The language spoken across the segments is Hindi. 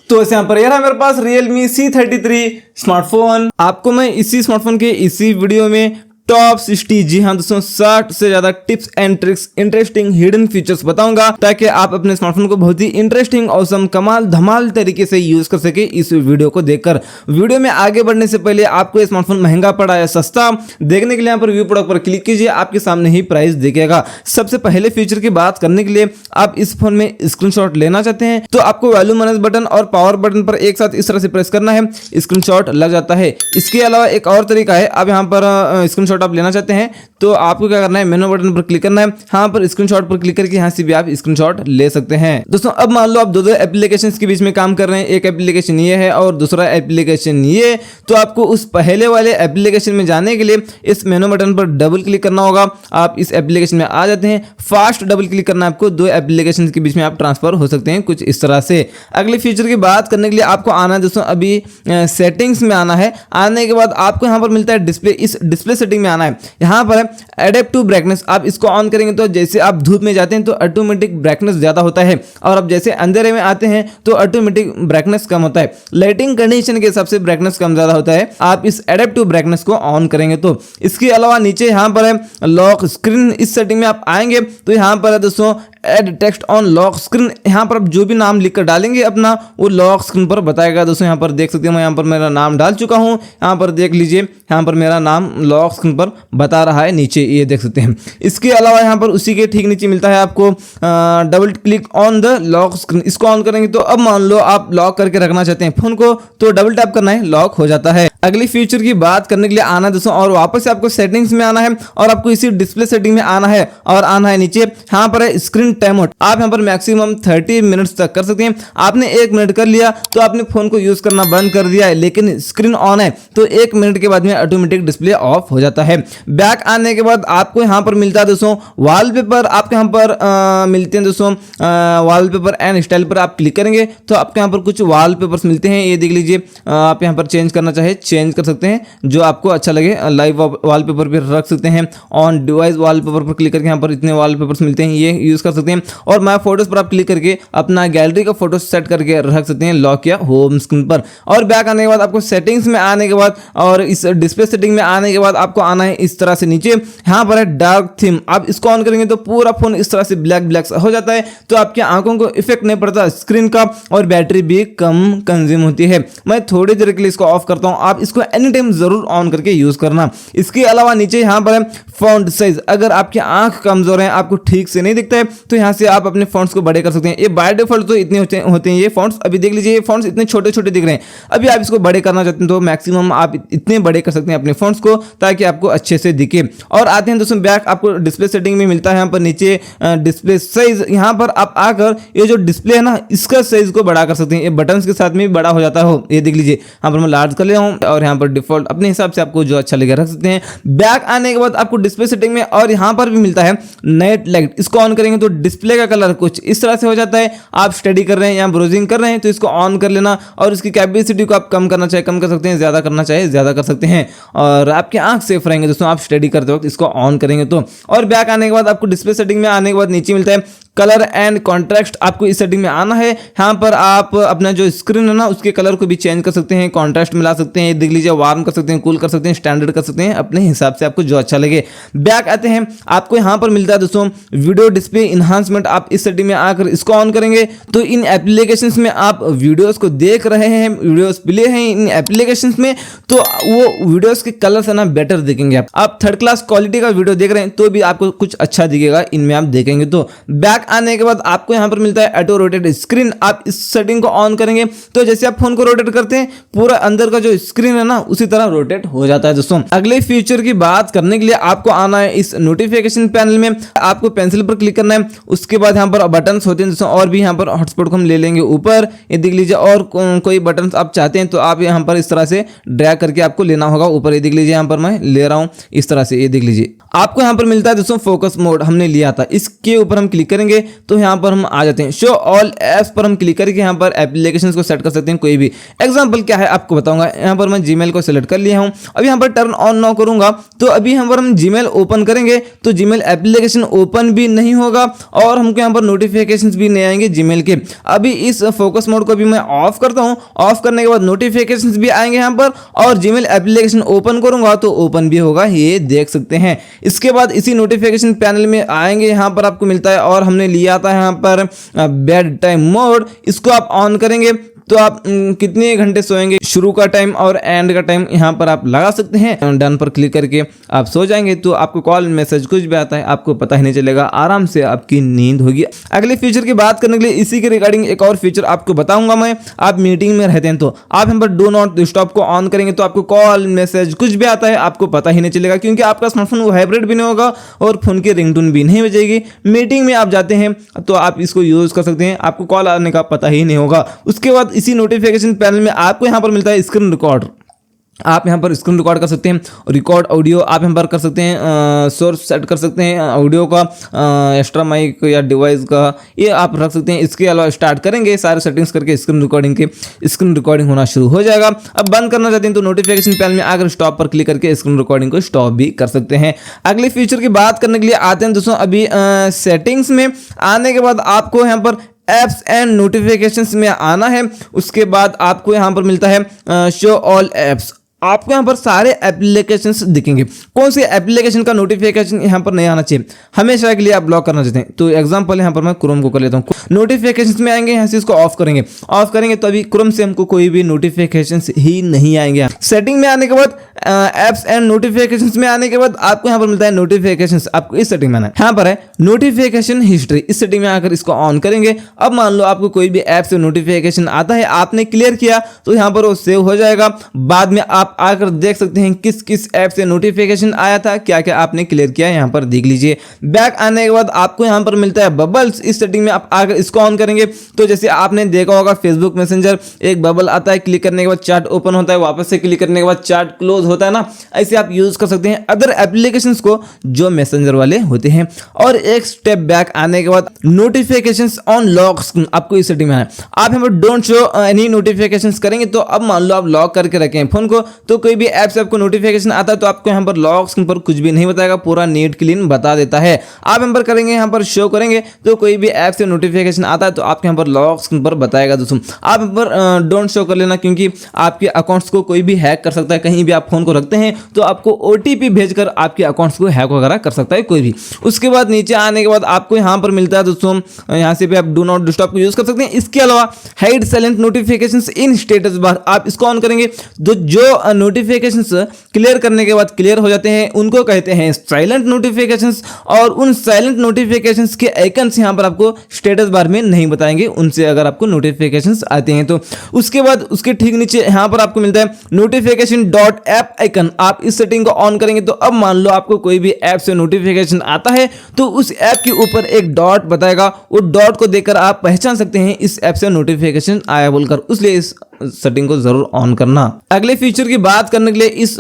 तो यहाँ पर यार मेरे पास Realme C33 स्मार्टफोन। आपको मैं इसी स्मार्टफोन के इसी वीडियो में टॉप 60, जी हाँ दोस्तों 60 से ज्यादा tips and tricks, interesting hidden features बताऊंगा ताकि आप अपने स्मार्टफोन को बहुत ही इंटरेस्टिंग, औसम, कमाल, धमाल तरीके से यूज कर सके इस वीडियो को देखकर। वीडियो में आगे बढ़ने से पहले आपको ये स्मार्टफोन महंगा पड़ा या सस्ता देखने के लिए यहाँ पर व्यू प्रोडक्ट पर क्लिक कीजिए, आपके सामने ही प्राइस दिखेगा। सबसे पहले फीचर की बात करने के लिए आप इस फोन में स्क्रीनशॉट लेना चाहते हैं तो आपको वैल्यू मैनेज बटन और पावर बटन पर एक साथ इस तरह से प्रेस करना है, स्क्रीनशॉट लग जाता है। इसके अलावा एक और तरीका है, अब यहाँ पर स्क्रीनशॉट आप लेना चाहते हैं तो आपको क्या करना है, मेनू बटन पर क्लिक करना है, यहाँ पर स्क्रीनशॉट पर क्लिक करके यहाँ से भी आप स्क्रीनशॉट ले सकते हैं। दोस्तों अब मान लो आप दो एप्लीकेशंस के बीच में काम कर रहे हैं, एक एप्लीकेशन ये है और दूसरा एप्लीकेशन ये, तो आपको उस पहले वाले एप्लीकेशन में जाने के लिए इस मेनू बटन पर डबल क्लिक करना होगा। आप इस एप्लीकेशन में आ जाते हैं, फास्ट डबल क्लिक करना है आपको, दो एप्लीकेशन के बीच में आप ट्रांसफर हो सकते हैं कुछ इस तरह से। अगले फीचर की बात करने के लिए आपको आना है दोस्तों, अभी सेटिंग्स में आना है। आने के बाद आपको यहाँ पर मिलता है डिस्प्ले, इस डिस्प्ले सेटिंग में आना है। यहाँ पर एडेप्टिव ब्राइटनेस, आप इसको ऑन करेंगे तो जैसे आप धूप में जाते हैं तो ऑटोमेटिक ब्राइटनेस ज्यादा होता है और अब जैसे अंधेरे में आते हैं तो ऑटोमेटिक ब्राइटनेस कम होता है। लाइटिंग कंडीशन के हिसाब से ब्राइटनेस कम ज्यादा होता है, आप इस एडेप्टिव ब्राइटनेस को ऑन करेंगे तो। इसके अलावा नीचे यहाँ पर है लॉक स्क्रीन, इस सेटिंग में आप आएंगे तो यहाँ पर है दोस्तों add text on lock screen. यहाँ पर आप जो भी नाम लिख कर डालेंगे अपना, वो लॉक स्क्रीन पर बताएगा। दोस्तों यहाँ पर देख सकते हैं, मैं यहाँ पर मेरा नाम डाल चुका हूँ, यहाँ पर देख लीजिए, यहाँ पर मेरा नाम लॉक स्क्रीन पर बता रहा है नीचे, ये देख सकते हैं। इसके अलावा यहाँ पर उसी के ठीक नीचे मिलता है आपको double click on the lock screen, इसको ऑन करेंगे तो अब मान लो आप लॉक करके रखना चाहते हैं फोन को तो डबल टैप करना है, लॉक हो जाता है। अगली फीचर की बात करने के लिए आना दोस्तों और वापस से आपको सेटिंग्स में आना है और आपको इसी डिस्प्ले सेटिंग में आना है और आना है नीचे, यहाँ पर है स्क्रीन टाइम आउट। आप यहाँ पर मैक्सिमम 30 मिनट्स तक कर सकते हैं। आपने 1 मिनट कर लिया तो आपने फोन को यूज करना बंद कर दिया है, लेकिन स्क्रीन ऑन है तो 1 मिनट के बाद में ऑटोमेटिक डिस्प्ले ऑफ हो जाता है। बैक आने के बाद आपको यहाँ पर मिलता है दोस्तों वॉलपेपर, आपके यहाँ पर मिलते हैं दोस्तों वॉलपेपर एंड स्टाइल पर आप क्लिक करेंगे तो आपके यहाँ पर कुछ वॉलपेपर्स मिलते हैं, ये देख लीजिए। आप यहाँ पर चेंज करना चाहे चेंज कर सकते हैं, जो आपको अच्छा लगे। लाइव वॉलपेपर भी रख सकते हैं, ऑन डिवाइस वॉलपेपर पर क्लिक करके यहाँ पर इतने वॉलपेपर्स मिलते हैं, ये यूज कर सकते हैं। और माय फोटोज पर आप क्लिक करके अपना गैलरी का फोटो सेट करके रख सकते हैं लॉक या होम स्क्रीन पर। और बैक आने के बाद आपको सेटिंग्स में आने के बाद और इस डिस्प्ले सेटिंग में आने के बाद आपको आना है इस तरह से नीचे, यहाँ पर है डार्क थीम। आप इसको ऑन करेंगे तो पूरा फोन इस तरह से ब्लैक ब्लैक हो जाता है, तो आपकी आंखों को इफेक्ट नहीं पड़ता स्क्रीन का और बैटरी भी कम कंज्यूम होती है। मैं थोड़ी देर के लिए इसको ऑफ करता हूँ, आप इसको एनी टाइम जरूर ऑन करके यूज करना। इसके अलावा नीचे यहाँ पर है फॉन्ट साइज, अगर आपकी आंख कमजोर है, आपको ठीक से नहीं दिखता है तो यहाँ से आप अपने फॉन्ट्स को बड़े कर सकते हैं। ये बाय डिफॉल्ट तो इतने होते हैं ये फॉन्ट्स, अभी देख लीजिए ये फॉन्ट्स इतने छोटे छोटे दिख रहे हैं। अभी आप इसको बड़े करना चाहते हैं तो मैक्सिमम आप इतने बड़े कर सकते हैं अपने फॉन्ट्स को ताकि आपको अच्छे से दिखे। और आते हैं दोस्तों बैक, आपको डिस्प्ले सेटिंग में मिलता है यहाँ पर नीचे डिस्प्ले साइज, यहाँ पर आप आकर ये जो डिस्प्ले है ना इसका साइज को बड़ा कर सकते हैं, ये बटन के साथ में भी बड़ा हो जाता है। ये देख लीजिए यहाँ पर मैं लार्ज कर लिया हूँ और यहाँ पर डिफॉल्ट अपने हिसाब से आपको जो अच्छा लगे रख सकते हैं। बैक आने के बाद आपको डिस्प्ले सेटिंग में और यहाँ पर भी मिलता है नाइट लाइट, इसको ऑन करेंगे तो डिस्प्ले का कलर कुछ इस तरह से हो जाता है। आप स्टडी कर रहे हैं या ब्राउजिंग कर रहे हैं तो इसको ऑन कर लेना और इसकी कैपेसिटी को आप कम करना चाहे कम कर सकते हैं, ज्यादा करना चाहे ज्यादा कर सकते हैं और आपकी आंख सेफ रहेंगे दोस्तों आप स्टडी करते वक्त इसको ऑन करेंगे तो। और बैक आने के बाद आपको डिस्प्ले सेटिंग में आने के बाद नीचे मिलता है कलर एंड कॉन्ट्रास्ट, आपको इस सेटिंग में आना है। यहाँ पर आप अपना जो स्क्रीन है ना उसके कलर को भी चेंज कर सकते हैं, कॉन्ट्रास्ट मिला सकते हैं, देख लीजिए वार्म कर सकते हैं, कूल कर सकते हैं, स्टैंडर्ड कर सकते हैं, अपने हिसाब से आपको जो अच्छा लगे। बैक आते हैं, आपको यहाँ पर मिलता है दोस्तों वीडियो डिस्प्ले इन्हांसमेंट, आप इस सेटिंग में आकर इसको ऑन करेंगे तो इन एप्लीकेशंस में आप वीडियोस को देख रहे हैं, वीडियोस प्ले हैं इन एप्लीकेशंस में तो वो वीडियोस के कलर्स है ना बेटर दिखेंगे। आप थर्ड क्लास क्वालिटी का वीडियो देख रहे हैं तो भी आपको कुछ अच्छा दिखेगा इनमें आप देखेंगे तो। बैक आने के बाद आपको यहां पर मिलता है ऑटो रोटेट स्क्रीन, आप इस सेटिंग को ऑन करेंगे तो जैसे आप फोन को रोटेट करते हैं पूरा अंदर का जो स्क्रीन है ना उसी तरह रोटेट हो जाता है दोस्तों। अगले फीचर की बात करने के लिए आपको आना है इस नोटिफिकेशन पैनल में, आपको पेंसिल पर क्लिक करना है, उसके बाद यहाँ पर बटन होते हैं दोस्तों और भी यहाँ पर हॉटस्पॉट को हम ले लेंगे ऊपर, ये देख लीजिए। और कोई बटन आप चाहते हैं तो आप यहाँ पर इस तरह से ड्रैग करके आपको लेना होगा ऊपर, ये देख लीजिए यहाँ पर मैं ले रहा हूँ इस तरह से, ये देख लीजिए। आपको यहाँ पर मिलता है दोस्तों फोकस मोड, हमने लिया था, इसके ऊपर हम क्लिक करेंगे करेंगे तो यहाँ पर हम आ जाते हैं शो ऑल एप्स पर हम क्लिक करके यहाँ पर एप्लीकेशंस को सेट कर सकते हैं कोई भी। एग्जांपल क्या है आपको बताऊंगा। यहाँ पर मैं जीमेल को सिलेक्ट कर लिया हूँ। अब यहाँ पर टर्न ऑन नाउ करूंगा तो अभी यहाँ पर हम जीमेल ओपन करेंगे तो जीमेल एप्लीकेशन ओपन भी नहीं होगा और हमको यहाँ पर नोटिफिकेशंस भी नहीं आएंगे जीमेल के। अभी इस फोकस मोड को भी मैं ऑफ करता हूँ। ऑफ करने के बाद नोटिफिकेशंस भी आएंगे यहाँ पर और जीमेल एप्लीकेशन ओपन करूंगा तो ओपन भी होगा, ये देख सकते हैं। इसके बाद इसी नोटिफिकेशन पैनल में आएंगे, यहाँ पर आपको मिलता है और हमने लिया था यहाँ पर बेड टाइम मोड। इसको आप ऑन करेंगे तो आप कितने घंटे सोएंगे, शुरू का टाइम और एंड का टाइम यहाँ पर आप लगा सकते हैं। डन पर क्लिक करके आप सो जाएंगे तो आपको कॉल मैसेज कुछ भी आता है आपको पता ही नहीं चलेगा, आराम से आपकी नींद होगी। अगले फीचर की बात करने के लिए इसी के रिगार्डिंग एक और फीचर आपको बताऊंगा मैं। आप मीटिंग में रहते हैं तो आप यहाँ पर डू नॉट डिस्टर्ब को ऑन करेंगे तो आपको कॉल मैसेज कुछ भी आता है आपको पता ही नहीं चलेगा, क्योंकि आपका स्मार्टफोन वाइब्रेट भी नहीं होगा और फोन की रिंगटोन भी नहीं बजेगी। मीटिंग में आप जाते हैं तो आप इसको यूज कर सकते हैं, आपको कॉल आने का पता ही नहीं होगा। उसके बाद इसी नोटिफिकेशन पैनल में आपको यहाँ पर मिलता है स्क्रीन रिकॉर्ड। आप यहाँ पर स्क्रीन रिकॉर्ड कर सकते हैं, रिकॉर्ड ऑडियो आप यहाँ पर कर सकते हैं, सोर्स सेट कर सकते हैं ऑडियो का, एक्स्ट्रा माइक या डिवाइस का ये आप रख सकते हैं। इसके अलावा स्टार्ट करेंगे सारे सेटिंग्स करके स्क्रीन रिकॉर्डिंग होना शुरू हो जाएगा। अब बंद करना चाहते हैं तो नोटिफिकेशन पैनल में आकर स्टॉप पर क्लिक करके स्क्रीन रिकॉर्डिंग को स्टॉप भी कर सकते हैं। अगले फीचर की बात करने के लिए आते हैं दोस्तों। अभी सेटिंग्स में आने के बाद आपको यहाँ पर एप्स एंड नोटिफिकेशंस में आना है। उसके बाद आपको यहाँ पर मिलता है शो ऑल एप्स। आपको यहाँ पर सारे एप्लीकेशंस दिखेंगे। कौन से एप्लीकेशन का नोटिफिकेशन यहाँ पर नहीं आना चाहिए, हमेशा के लिए आप ब्लॉक करना चाहते हैं तो एग्जांपल यहाँ पर मैं क्रोम को कर लेता हूँ। नोटिफिकेशंस में आएंगे, यहाँ से इसको ऑफ करेंगे तो अभी क्रोम से हमको कोई भी नोटिफिकेशंस ही नहीं आएंगे। सेटिंग में आने के बाद एप्स एंड नोटिफिकेशंस में आने के बाद आपको यहाँ पर मिलता है नोटिफिकेशंस। आपको इस सेटिंग में आना है, यहाँ पर है नोटिफिकेशन हिस्ट्री। इस सेटिंग में आकर इसको ऑन करेंगे। अब मान लो आपको कोई भी ऐप से नोटिफिकेशन आता है, आपने क्लियर किया तो यहाँ पर वो सेव हो जाएगा। बाद में आप आकर देख सकते हैं किस किस ऐप से नोटिफिकेशन आया था, क्या क्या आपने क्लियर किया, यहाँ पर देख लीजिए। बैक आने के बाद आपको यहाँ पर मिलता है बबल्स। इस सेटिंग में आप आकर इसको ऑन करेंगे तो जैसे आपने देखा होगा फेसबुक मैसेंजर एक बबल आता है, क्लिक करने के बाद चैट ओपन होता है, वापस से क्लिक करने के बाद चैट क्लोज होता है ना, ऐसे आप यूज कर सकते हैं अदर एप्लीकेशंस को जो मैसेंजर वाले होते हैं। और एक स्टेप बैक आने के बाद नोटिफिकेशंस ऑन लॉक स्क्रीन आपको इस सेटिंग में है। आप यहाँ पर डोंट शो एनी नोटिफिकेशंस करेंगे तो अब मान लो आप लॉक करके रखे हैं फोन को तो कोई भी ऐप से आपको नोटिफिकेशन आता है तो आपको यहाँ पर लॉक स्क्रीन पर कुछ भी नहीं बताएगा, पूरा नीट क्लीन बता देता है। आप यहाँ पर करेंगे, यहाँ पर शो करेंगे तो कोई भी ऐप से नोटिफिकेशन आता है तो आपके यहाँ पर लॉक स्क्रीन पर बताएगा। दोस्तों आप यहाँ पर डोंट शो कर लेना, क्योंकि आपके अकाउंट्स को कोई भी हैक कर सकता है। कहीं भी आप फोन को रखते हैं तो आपको ओटीपी भेजकर आपके अकाउंट्स को हैक वगैरह कर सकता है कोई भी। उसके बाद नीचे आने के बाद आपको यहाँ पर मिलता है दोस्तों, यहाँ से भी आप डू नॉट डिस्टर्ब को यूज कर सकते हैं। इसके अलावा hide silent notifications in status bar आप इसको ऑन करेंगे तो जो नोटिफिकेशंस क्लियर करने के बाद क्लियर हो जाते हैं उनको कहते हैं साइलेंट नोटिफिकेशंस। और उन साइलेंट नोटिफिकेशंस के आइकन्स यहाँ पर आपको स्टेटस बार में नहीं बताएंगे, उनसे अगर आपको नोटिफिकेशंस आते हैं तो। उसके बाद उसके ठीक नीचे यहाँ पर आपको मिलता है नोटिफिकेशन डॉट ऐप आइकन। आप इस सेटिंग को ऑन करेंगे तो अब मान लो आपको कोई भी ऐप से नोटिफिकेशन आता है तो उस ऐप के ऊपर एक डॉट बताएगा, वो डॉट को देखकर आप पहचान सकते हैं इस ऐप से नोटिफिकेशन आया बोलकर, इसलिए इस सेटिंग को जरूर ऑन करना। अगले फीचर की बात करने के लिए इस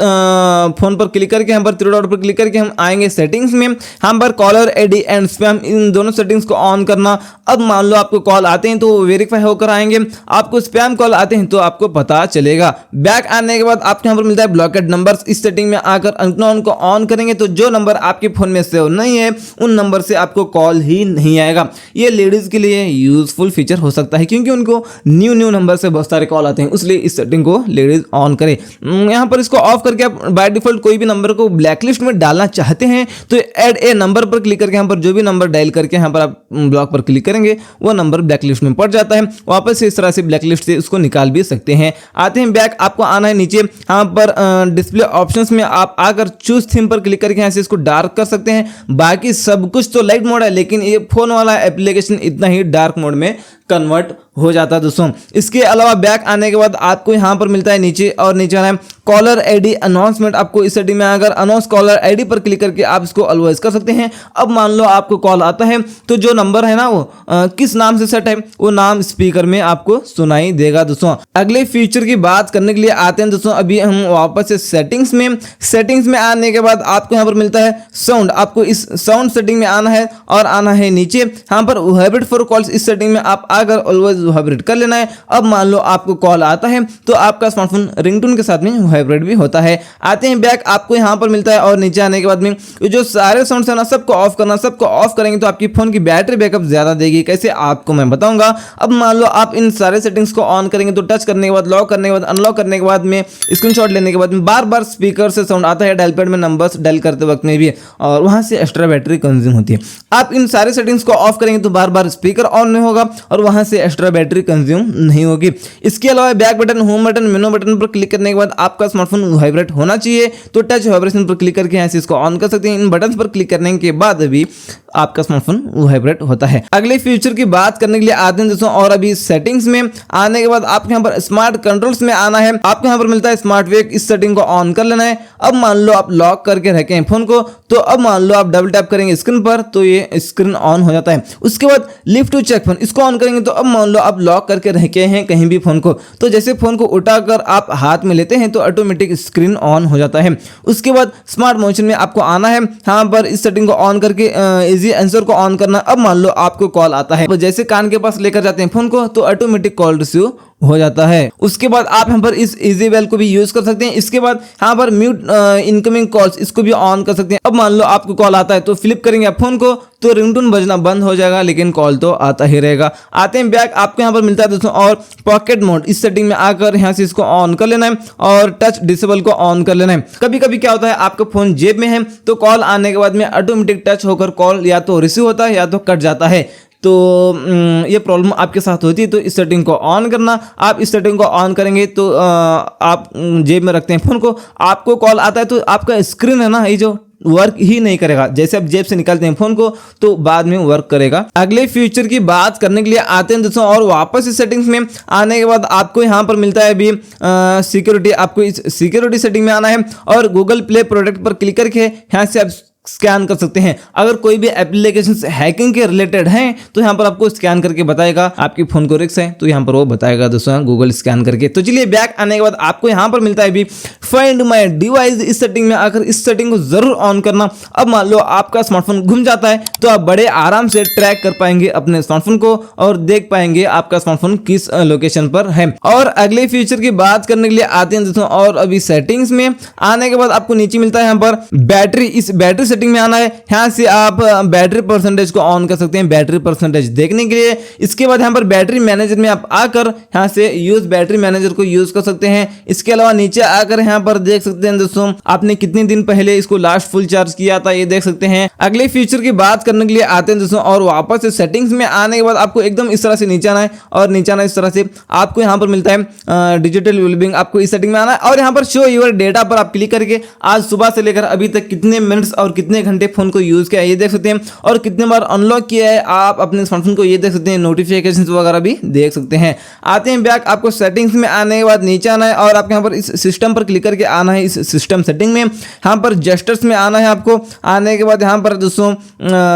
फोन पर क्लिक करके यहाँ पर थ्री डॉट पर क्लिक करके हम आएंगे सेटिंग्स में। हम पर कॉलर आईडी एंड स्पैम इन दोनों सेटिंग्स को ऑन करना। अब मान लो आपको कॉल आते हैं तो वेरीफाई होकर आएंगे, आपको स्पैम कॉल आते हैं तो आपको पता चलेगा। बैक आने के बाद आपको यहाँ पर मिलता है ब्लॉकेड नंबर्स। इस सेटिंग में आकर अननोन को ऑन करेंगे तो जो नंबर आपके फोन में सेव नहीं है उन नंबर से आपको कॉल ही नहीं आएगा। ये लेडीज के लिए यूजफुल फीचर हो सकता है, क्योंकि उनको न्यू नंबर से बहुत सारे कॉल आते हैं, इसलिए इस सेटिंग को लेडीज ऑन करें। यहाँ पर इसको ऑफ करके आप बाय डिफॉल्ट कोई भी नंबर को ब्लैकलिस्ट में डालना चाहते हैं तो ऐड ए नंबर पर क्लिक करके यहाँ पर जो भी नंबर डायल करके यहाँ पर आप ब्लॉक पर क्लिक करेंगे वो नंबर ब्लैकलिस्ट में पड़ जाता है। वापस से इस तरह से ब्लैकलिस्ट से उसको निकाल भी सकते हैं। आते हैं बैक, आपको आना है नीचे, यहाँ पर डिस्प्ले ऑप्शंस में आप आकर चूज थीम पर क्लिक करके यहाँ से इसको डार्क कर सकते हैं। बाकी सब कुछ तो लाइट मोड है, लेकिन ये फोन वाला एप्लीकेशन इतना ही डार्क मोड में कन्वर्ट हो जाता है दोस्तों। इसके अलावा बैक आने के बाद आपको यहाँ पर मिलता है नीचे, और नीचे आना है कॉलर आईडी अनाउंसमेंट, आपको इस सेटिंग में अगर अनाउंस कॉलर आईडी पर क्लिक करके आप इसको अलवाइज कर सकते हैं। अब मान लो आपको कॉल आता है तो जो नंबर है ना वो किस नाम से सेट है वो नाम स्पीकर में आपको सुनाई देगा। दोस्तों अगले फीचर की बात करने के लिए आते हैं दोस्तों, अभी हम वापस से सेटिंग्स में आने के बाद आपको यहाँ पर मिलता है साउंड, आपको इस साउंड सेटिंग में आना है और आना है नीचे यहाँ पर वाइब्रेट फॉर कॉल्स, इस सेटिंग में आप आकर ऑलवेज वाइब्रेट कर लेना है। अब मान लो आपको कॉल आता है तो आपका स्मार्टफोन रिंगटोन के साथ में वाइब्रेट भी होता है। आते हैं बैक, आपको यहाँ पर मिलता है और नीचे आने के बाद में जो सारे साउंड्स है ना सबको ऑफ करना, सबको ऑफ करेंगे तो आपकी फोन की बैटरी बैकअप ज्यादा देगी। कैसे आपको मैं बताऊंगा। अब मान लो आप इन सारे सेटिंग्स को ऑन करेंगे तो टच करने के बाद, लॉक करने के बाद, अनलॉक करने के बाद में, स्क्रीनशॉट लेने के बाद में बार बार स्पीकर से साउंड आता है डायल पैड में नंबर्स डायल करते वक्त में भी, और वहां से एक्स्ट्रा बैटरी कंज्यूम होती है। आप इन सारे सेटिंग्स को ऑफ करेंगे तो बार बार स्पीकर ऑन नहीं होगा और वहां से एक्स्ट्रा बैटरी कंज्यूम नहीं होगी। इसके अलावा बैक बटन, होम बटन, मेनू बटन पर क्लिक करने के बाद आपका स्मार्टफोन वाइब्रेट होना चाहिए तो टच वाइब्रेशन पर क्लिक करके यहाँ से इसको ऑन कर सकते हैं। इन बटन पर क्लिक करने के बाद भी आपका स्मार्टफोन वाइब्रेट होता है। अगले फीचर की बात करने के लिए आते हैं दोस्तों, और अभी सेटिंग्स में आने के बाद आपके यहाँ पर स्मार्ट कंट्रोल्स में आना है। आपको यहाँ पर मिलता है स्मार्ट वेक, इस सेटिंग को ऑन कर लेना है। अब मान लो आप लॉक करके रखे हैं फोन को तो अब मान लो आप डबल टैप करेंगे स्क्रीन पर तो ये स्क्रीन ऑन हो जाता है। उसके बाद लिफ्ट टू चेक फोन, इसको ऑन करेंगे तो अब मान लो आप लॉक करके रखे हैं कहीं भी फोन को, तो जैसे फोन को उठाकर आप हाथ में लेते हैं तो ऑटोमेटिक स्क्रीन ऑन हो जाता है। उसके बाद स्मार्ट मोशन में आपको आना है, यहाँ पर इस सेटिंग को ऑन करके इजी आंसर को ऑन करना। अब मान लो आपको कॉल आता है तो जैसे कान के पास लेकर जाते हैं फोन को तो ऑटोमेटिक कॉल रिसीव हो जाता है। उसके बाद आप यहाँ पर इस इजी बेल को भी यूज कर सकते हैं। इसके बाद यहाँ पर म्यूट इनकमिंग कॉल्स, इसको भी ऑन कर सकते हैं। अब मान लो आपको कॉल आता है तो फ्लिप करेंगे आप फोन को तो रिंगटोन बजना बंद हो जाएगा लेकिन कॉल तो आता ही रहेगा। आते हैं बैक, आपको यहाँ पर मिलता है दोस्तों और पॉकेट मोड, इस सेटिंग में आकर यहाँ से इसको ऑन कर लेना है और टच डिसेबल को ऑन कर लेना है। कभी कभी क्या होता है आपका फोन जेब में है तो कॉल आने के बाद में ऑटोमेटिक टच होकर कॉल या तो रिसीव होता है या तो कट जाता है, तो ये प्रॉब्लम आपके साथ होती है। तो इस सेटिंग को ऑन करना, आप इस सेटिंग को ऑन करेंगे तो आप जेब में रखते हैं फोन को, आपको कॉल आता है तो आपका स्क्रीन है ना ये जो वर्क ही नहीं करेगा, जैसे आप जेब से निकालते हैं फोन को तो बाद में वर्क करेगा। अगले फीचर की बात करने के लिए आते हैं दोस्तों, और वापस इस सेटिंग्स में आने के बाद आपको यहाँ पर मिलता है अभी सिक्योरिटी, आपको इस सिक्योरिटी सेटिंग में आना है और गूगल प्ले प्रोडक्ट पर क्लिक करके यहाँ से आप स्कैन कर सकते हैं। अगर कोई भी एप्लीकेशंस हैकिंग के रिलेटेड हैं तो यहाँ पर आपको स्कैन करके बताएगा, आपके फोन को रिस्क है तो यहाँ पर वो बताएगा दोस्तों गूगल स्कैन करके। तो चलिए बैक आने के बाद आपको यहाँ पर मिलता है अभी फाइंड माय डिवाइस, इस सेटिंग में आकर इस सेटिंग को जरूर ऑन करना। अब मान लो आपका स्मार्टफोन घूम जाता है तो आप बड़े आराम से ट्रैक कर पाएंगे अपने स्मार्टफोन को और देख पाएंगे आपका स्मार्टफोन किस लोकेशन पर है। और अगले फीचर की बात करने के लिए आते हैं दोस्तों, और अभी सेटिंग्स में आने के बाद आपको नीचे मिलता है यहाँ पर बैटरी, इस बैटरी सेटिंग में आना है। यहाँ से आप बैटरी परसेंटेज को ऑन कर सकते हैं बैटरी परसेंटेज देखने के लिए। इसके बाद यहाँ पर बैटरी मैनेजर में आप आकर यहाँ से यूज बैटरी मैनेजर को यूज कर सकते हैं। इसके अलावा नीचे आकर यहाँ पर देख सकते हैं दोस्तों आपने कितने दिन पहले इसको लास्ट फुल चार्ज किया था, ये देख सकते हैं। अगले फीचर की बात करने के लिए आते हैं दोस्तों, और वापस से सेटिंग्स में आने के बाद आपको एकदम इस तरह से नीचे आना है और नीचे आना इस तरह से आपको यहाँ पर मिलता है डिजिटल वेलबींग, आपको इस सेटिंग में आना है और यहाँ पर शो योर डेटा पर आप क्लिक करके आज सुबह से लेकर अभी तक कितने मिनट्स और कितने घंटे फोन को यूज किया है ये देख सकते हैं, और कितने बार अनलॉक किया है आप अपने स्मार्टफोन को ये देख सकते हैं, नोटिफिकेशंस वगैरह भी देख सकते हैं। आते हैं बैक, आपको सेटिंग्स में आने के बाद नीचे आना है और आपके यहाँ पर इस सिस्टम पर क्लिक करके आना है। इस सिस्टम सेटिंग में यहाँ पर जेस्टर्स में आना है आपको। आने के बाद यहाँ पर दोस्तों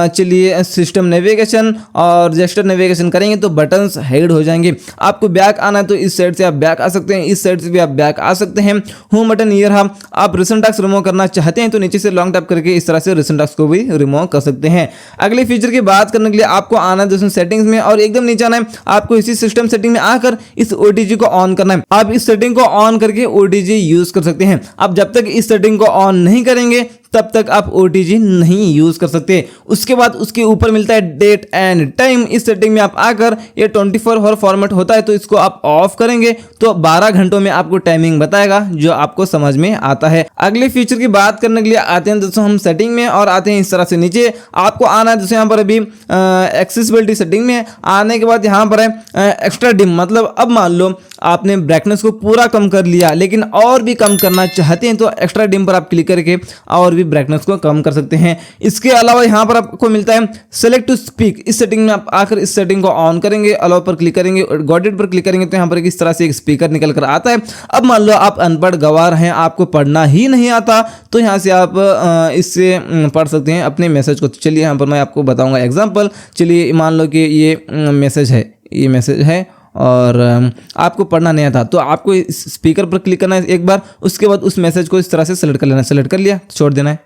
चलिए सिस्टम नेविगेशन और जेस्टर नेविगेशन करेंगे तो बटन्स हाइड हो जाएंगे। आपको बैक आना है तो इस साइड से आप बैक आ सकते हैं, इस साइड से भी आप बैक आ सकते हैं। होम बटन ये रहा, आप रिसेंट टैक्स रिमूव करना चाहते हैं तो नीचे से लॉन्ग टैप करके इस तरह से रिसेंट टैक्स को भी रिमूव कर सकते हैं। अगले फीचर की बात करने के लिए आपको आना है दोस्तों सेटिंग्स में और एकदम नीचे आना है। आपको इसी सिस्टम सेटिंग में आकर इस ओटीजी को ऑन करना है। आप इस सेटिंग को ऑन करके ओटीजी यूज कर सकते हैं। आप जब तक इस सेटिंग को ऑन नहीं करेंगे तब तक आप ओटीजी नहीं यूज कर सकते। उसके बाद उसके ऊपर मिलता है डेट एंड टाइम, इस सेटिंग में आप आकर ये 24 आवर फॉर्मेट होता है तो इसको आप ऑफ करेंगे तो 12 घंटों में आपको टाइमिंग बताएगा जो आपको समझ में आता है। अगले फीचर की बात करने के लिए आते हैं दोस्तों हम सेटिंग में और आते हैं इस तरह से नीचे। आपको आना है दोस्तों यहाँ पर अभी एक्सेसिबिलिटी सेटिंग में आने के बाद यहाँ पर है एक्स्ट्रा डिम, मतलब अब मान लो आपने ब्राइटनेस को पूरा कम कर लिया लेकिन और भी कम करना चाहते हैं तो एक्स्ट्रा डिम पर आप क्लिक करके और भी ब्राइटनेस को कम कर सकते हैं। इसके अलावा यहाँ पर आपको मिलता है सेलेक्ट टू स्पीक। इस सेटिंग में आप आकर इस सेटिंग को ऑन करेंगे, अलाउ पर क्लिक करेंगे और गॉट इट पर क्लिक करेंगे तो यहाँ पर इस तरह से एक स्पीकर निकल कर आता है। अब मान लो आप अनपढ़ गवार हैं, आपको पढ़ना ही नहीं आता, तो यहाँ से आप इससे पढ़ सकते हैं अपने मैसेज को। चलिए यहाँ पर मैं आपको बताऊंगा एग्जांपल। चलिए मान लो कि ये मैसेज है और आपको पढ़ना नहीं आता, तो आपको इस स्पीकर पर क्लिक करना है एक बार, उसके बाद उस मैसेज को इस तरह से सेलेक्ट कर लेना है। सेलेक्ट कर लिया, छोड़ देना है।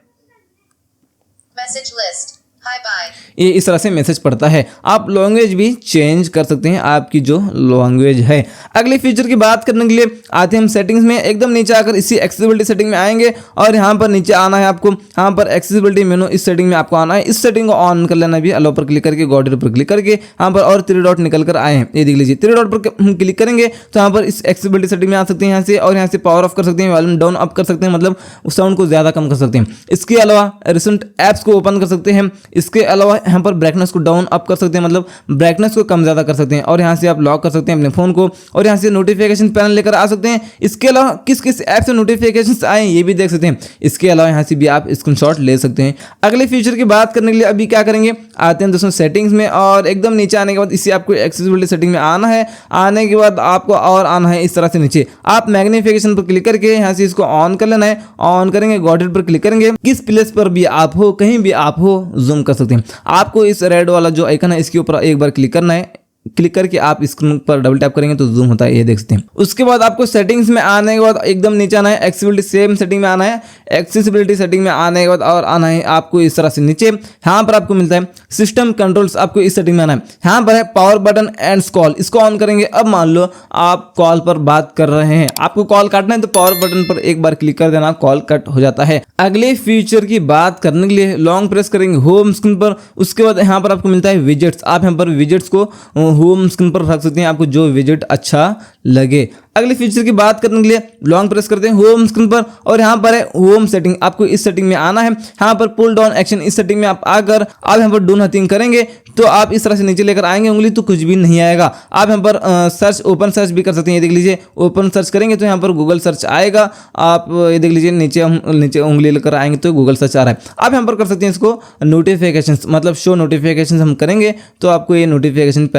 Message list, hi bye. ये इस तरह से मैसेज पढ़ता है। आप लैंग्वेज भी चेंज कर सकते हैं, आपकी जो लैंग्वेज है। अगले फीचर की बात करने के लिए आते हैं हम सेटिंग्स में। एकदम नीचे आकर इसी एक्सेसिबिलिटी सेटिंग में आएंगे और यहाँ पर नीचे आना है आपको। यहाँ पर एक्सेसिबिलिटी मेनू, इस सेटिंग में आपको आना है। इस सेटिंग को ऑन कर लेना भी, अलाउ पर क्लिक करके गॉट इट पर क्लिक करके यहाँ पर और 3 डॉट निकल कर आए हैं, ये देख लीजिए। 3 डॉट पर हम क्लिक करेंगे तो यहाँ पर इस एक्सेसिबिलिटी सेटिंग में आ सकते हैं यहाँ से, और यहाँ से पावर ऑफ कर सकते हैं, वॉल्यूम डाउन अप कर सकते हैं, मतलब उस साउंड को ज़्यादा कम कर सकते हैं। इसके अलावा रिसेंट ऐप्स को ओपन कर सकते हैं। इसके अलावा यहाँ पर ब्राइटनेस को डाउन अप कर सकते हैं, मतलब ब्राइटनेस को कम ज़्यादा कर सकते हैं, और यहाँ से आप लॉक कर सकते हैं अपने फ़ोन को, और यहाँ से नोटिफिकेशन पैनल लेकर आ सकते हैं। इसके अलावा किस किस ऐप से नोटिफिकेशंस आए ये भी देख सकते हैं। इसके अलावा यहाँ से भी आप स्क्रीनशॉट ले सकते हैं। अगले फीचर की बात करने के लिए अभी क्या करेंगे, आते हैं दोस्तों सेटिंग्स में, और एकदम नीचे आने के बाद इसी आपको एक्सेसिबिलिटी सेटिंग में आना है। आने के बाद आपको और आना है इस तरह से नीचे, आप मैग्निफिकेशन पर क्लिक करके यहाँ से इसको ऑन कर लेना है। ऑन करेंगे, गॉट इट पर क्लिक करेंगे। किस प्लेस पर भी आप हो, कहीं भी आप हो, जूम कर सकते हैं। आपको इस रेड वाला जो आइकन है इसके ऊपर एक बार क्लिक करना है। क्लिक करके आप स्क्रीन पर डबल टैप करेंगे तो जूम होता है, ये देख सकते हैं। उसके बाद आपको सेटिंग्स में आने के बाद एकदम नीचे आना है, एक्सेसिबिलिटी सेम सेटिंग में आना है। एक्सेसिबिलिटी सेटिंग में आने के बाद और आना है आपको इस तरह से नीचे। यहाँ पर आपको मिलता है सिस्टम कंट्रोल्स, आपको इस सेटिंग में आना है। यहाँ पर है पावर बटन एंड कॉल, इसको ऑन करेंगे। अब मान लो आप कॉल पर बात कर रहे हैं, आपको कॉल काटना है तो पावर बटन पर एक बार क्लिक कर देना, कॉल कट हो जाता है। अगले फीचर की बात करने के लिए लॉन्ग प्रेस करेंगे होम स्क्रीन पर। उसके बाद यहाँ पर आपको मिलता है विजेट्स। आप यहाँ पर विजेट्स को होम स्क्रीन पर रख सकते हैं, आपको जो विजेट अच्छा लगे। अगले फीचर की बात करने के लिए लॉन्ग प्रेस करते हैं होम स्क्रीन पर, और यहाँ पर है होम सेटिंग। आपको इस सेटिंग में आना है। यहाँ पर पुल डाउन एक्शन, इस सेटिंग में आप आकर आप यहाँ पर डू नथिंग करेंगे तो आप इस तरह से नीचे लेकर आएंगे उंगली, तो कुछ भी नहीं आएगा। आप यहाँ पर सर्च, ओपन सर्च भी कर सकते हैं, ये देख लीजिए। ओपन सर्च करेंगे तो यहाँ पर गूगल सर्च आएगा। आप ये देख लीजिए, नीचे हम नीचे उंगली लेकर आएंगे तो गूगल सर्च आ रहा है। आप यहाँ पर कर सकते हैं इसको नोटिफिकेशन, मतलब शो नोटिफिकेशन हम करेंगे तो आपको ये नोटिफिकेशन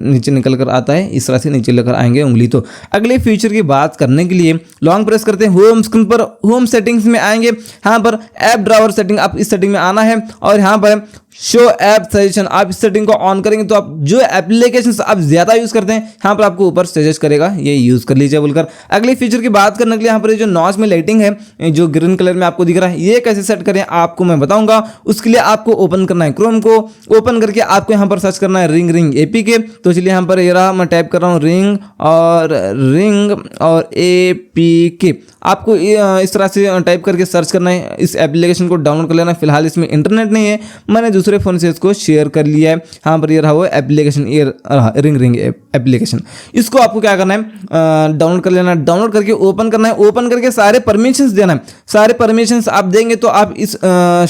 नीचे निकल कर आता है। इस तरह से नीचे लेकर आएंगे उंगली। तो अगले फीचर की बात करने के लिए लॉन्ग प्रेस करते हैं होम स्क्रीन पर। होम सेटिंग्स में आएंगे, यहाँ पर ऐप ड्रावर सेटिंग, आप इस सेटिंग में आना है, और यहाँ पर शो ऐप सजेशन, आप इस सेटिंग को ऑन करेंगे तो आप जो एप्लीकेशंस आप ज्यादा यूज करते हैं यहाँ पर आपको ऊपर सजेस्ट करेगा, ये यूज कर लीजिए बोलकर। अगले फीचर की बात करने के लिए यहाँ पर जो नॉच में लाइटिंग है, जो ग्रीन कलर में आपको दिख रहा है, ये कैसे सेट करें आपको मैं बताऊंगा। उसके लिए आपको ओपन करना है क्रोम को। ओपन करके आपको यहाँ पर सर्च करना है रिंग एपीके। तो चलिए यहाँ पर ये रहा, मैं टाइप कर रहा हूँ रिंग और एपीके। आपको इस तरह से टाइप करके सर्च करना है। इस एप्लीकेशन को डाउनलोड कर लेना। फिलहाल इसमें इंटरनेट नहीं है, मैंने दूसरे फोन से इसको शेयर कर लिया है। यहाँ पर ये रहा वो एप्लीकेशन, ये रिंग एप्लीकेशन। इसको आपको क्या करना है, डाउनलोड कर लेना। डाउनलोड करके ओपन करना है। ओपन करके सारे परमिशंस देना है। सारे परमिशंस आप देंगे तो आप इस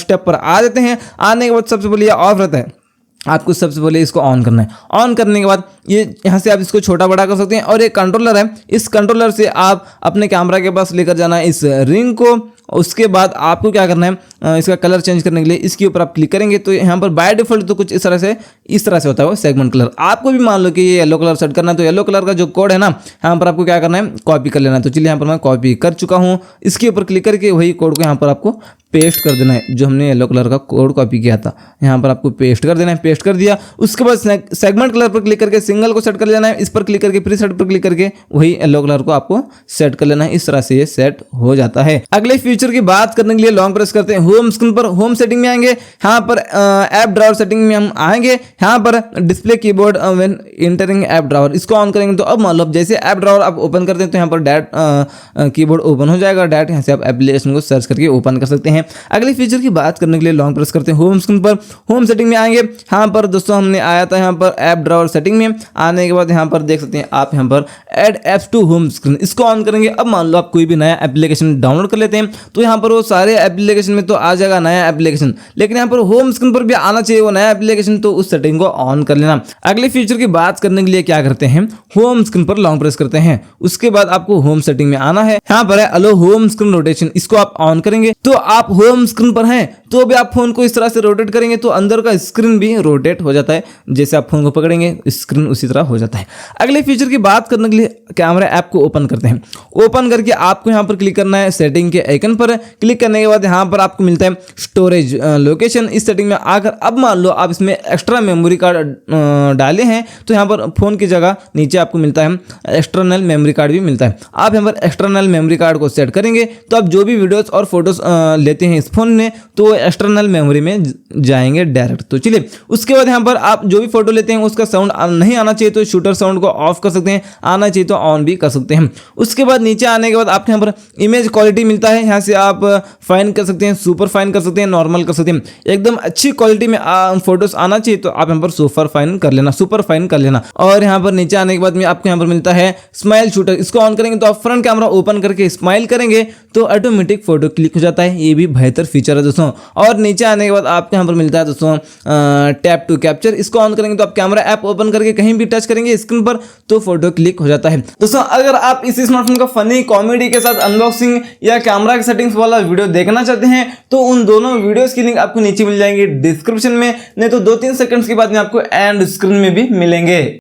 स्टेप पर आ जाते हैं। आने के बाद सबसे पहले ऑफ रहता है, आपको सबसे पहले इसको ऑन करना है। ऑन करने के बाद ये यहाँ से आप इसको छोटा बड़ा कर सकते हैं, और एक कंट्रोलर है, इस कंट्रोलर से आप अपने कैमरा के पास लेकर जाना है इस रिंग को। उसके बाद आपको क्या करना है, इसका कलर चेंज करने के लिए इसके ऊपर आप क्लिक करेंगे तो यहाँ पर बाय डिफॉल्ट तो कुछ इस तरह से होता है वो सेगमेंट कलर। आपको भी मान लो कि ये येलो कलर सेट करना है, तो येलो कलर का जो कोड है ना, यहाँ पर आपको क्या करना है, कॉपी कर लेना है। तो चलिए यहाँ पर मैं कॉपी कर चुका हूँ। इसके ऊपर क्लिक करके वही कोड को यहाँ पर आपको पेस्ट कर देना है, जो हमने येलो कलर का कोड कॉपी किया था, यहाँ पर आपको पेस्ट कर देना है। पेस्ट कर दिया, उसके बाद सेगमेंट कलर पर क्लिक करके सिंगल को सेट कर लेना है। इस पर क्लिक करके प्रीसेट पर क्लिक करके वही येलो कलर को आपको सेट कर लेना है। इस तरह से ये सेट हो जाता है। अगले फीचर की बात करने के लिए लॉन्ग प्रेस करते हैं होम स्क्रीन पर। होम सेटिंग में आएंगे, यहाँ पर ऐप ड्रावर सेटिंग में हम आएंगे। यहाँ पर display keyboard when entering app drawer, इसको ऑन करेंगे तो अब मान लो जैसे ऐप ड्रावर आप ओपन करते हैं तो यहाँ पर डायरेक्ट कीबोर्ड ओपन हो जाएगा। डायरेक्ट यहाँ से आप एप्लीकेशन को सर्च करके ओपन कर सकते हैं। अगले फीचर की बात करने के लिए लॉन्ग प्रेस करते हैं होम स्क्रीन पर। होम सेटिंग में आएंगे, यहाँ पर दोस्तों हमने आया था यहाँ पर ऐप ड्रावर सेटिंग में। आने के बाद यहाँ पर देख सकते हैं आप यहाँ पर add apps to home screen, इसको ऑन करेंगे। अब मान लो आप कोई भी नया एप्लीकेशन डाउनलोड कर लेते हैं तो यहाँ पर वो सारे एप्लीकेशन में तो आ जाएगा नया एप्लीकेशन, लेकिन यहाँ पर होम स्क्रीन पर भी आना चाहिए वो नया एप्लीकेशन, तो उस सेटिंग को ऑन कर लेना। अगले फीचर की बात करने के लिए क्या करते हैं, होम स्क्रीन पर लॉन्ग प्रेस करते हैं, उसके बाद आपको होम सेटिंग में आना है। यहाँ पर है अलो होम स्क्रीन रोटेशन, इसको आप ऑन करेंगे तो आप होम स्क्रीन पर हैं तो भी आप फोन को इस तरह से रोटेट करेंगे तो अंदर का स्क्रीन भी रोटेट हो जाता है, जैसे आप फोन को पकड़ेंगे स्क्रीन उसी तरह हो जाता है। अगले फीचर की बात करने के लिए कैमरा ऐप को ओपन करते हैं। ओपन करके आपको यहाँ पर क्लिक करना है सेटिंग के आइकन पर। क्लिक करने के बाद यहाँ पर आपको मिलता है स्टोरेज लोकेशन। इस सेटिंग में आकर अब मान लो आप इसमें एक्स्ट्रा मेमोरी कार्ड डाले हैं तो यहाँ पर फोन की जगह नीचे आपको मिलता है एक्सटर्नल मेमोरी कार्ड भी मिलता है। आप यहाँ पर एक्सटर्नल मेमोरी कार्ड को सेट करेंगे तो आप जो भी वीडियोस और फोटोज लेते हैं इस फोन में तो एक्सटर्नल मेमोरी में जाएंगे डायरेक्ट। तो चलिए उसके बाद यहाँ पर आप जो भी फोटो लेते हैं उसका साउंड नहीं आना चाहिए तो शूटर साउंड को ऑफ कर सकते हैं, आना चाहिए तो ऑन भी कर सकते हैं। उसके बाद नीचे आने के बाद आपके यहाँ पर इमेज क्वालिटी मिलता है, यहाँ से आप फाइन कर सकते हैं, सुपर फाइन कर सकते हैं, नॉर्मल कर सकते हैं। एकदम अच्छी क्वालिटी में फोटोज आना चाहिए तो आप यहाँ पर सुपर फाइन कर लेना। और यहाँ पर नीचे आने के बाद में आपको यहाँ पर मिलता है स्माइल शूटर, इसको ऑन करेंगे तो आप फ्रंट कैमरा ओपन करके स्माइल करेंगे तो ऑटोमेटिक फोटो क्लिक हो जाता है। ये भी बेहतर फीचर है दोस्तों। और नीचे आने के बाद आपको यहाँ पर मिलता है दोस्तों टैप टू कैप्चर, इसको ऑन करेंगे तो आप कैमरा ऐप ओपन करके कहीं भी टच करेंगे स्क्रीन पर तो फोटो क्लिक हो जाता है। दोस्तों अगर आप इसी स्मार्टफोन का फनी कॉमेडी के साथ अनबॉक्सिंग या कैमरा की सेटिंग्स वाला वीडियो देखना चाहते हैं तो उन दोनों वीडियोस की लिंक आपको नीचे मिल जाएंगे डिस्क्रिप्शन में, नहीं तो 2-3 सेकंड्स के बाद में आपको एंड स्क्रीन में भी मिलेंगे।